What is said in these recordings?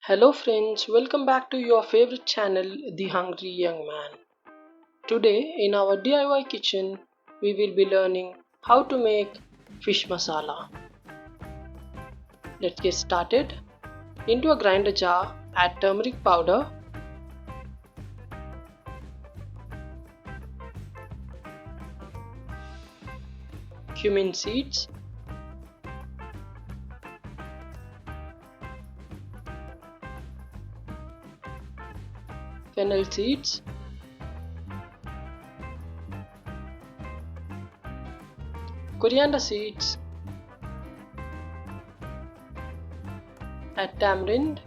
Hello friends, welcome back to your favorite channel, The Hungry Young Man. Today in our DIY kitchen, we will be learning how to make fish masala. Let's get started. Into a grinder jar, add turmeric powder, cumin seeds, fennel seeds, coriander seeds, add tamarind,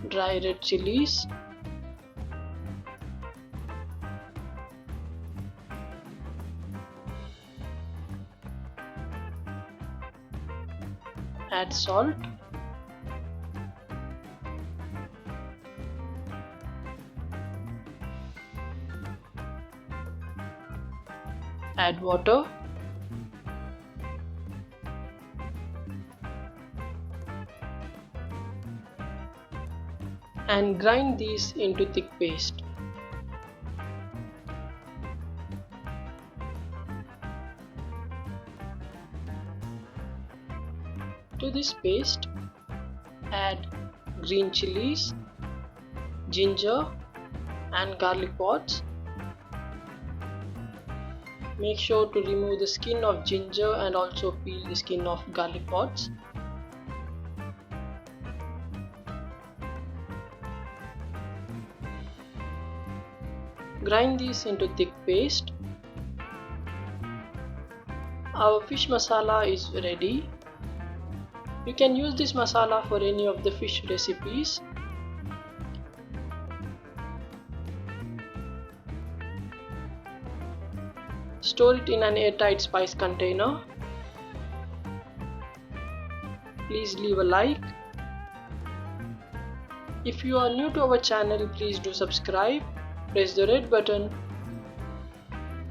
dry red chillies, add salt, add water, and grind these into thick paste. To this paste, add green chilies, ginger and garlic pods. Make sure to remove the skin of ginger and also peel the skin of garlic pods. Grind these into thick paste. Our fish masala is ready. You can use this masala for any of the fish recipes. Store it in an airtight spice container. Please leave a like. If you are new to our channel, please do subscribe. Press the red button.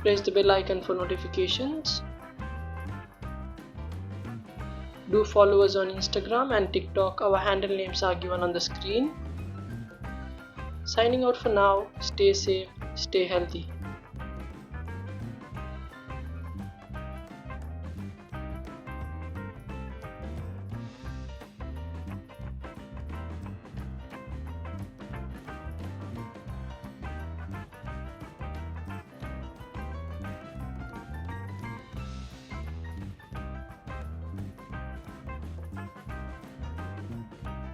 Press the bell icon for notifications. Do follow us on Instagram and TikTok. Our handle names are given on the screen. Signing out for now. Stay safe, stay healthy.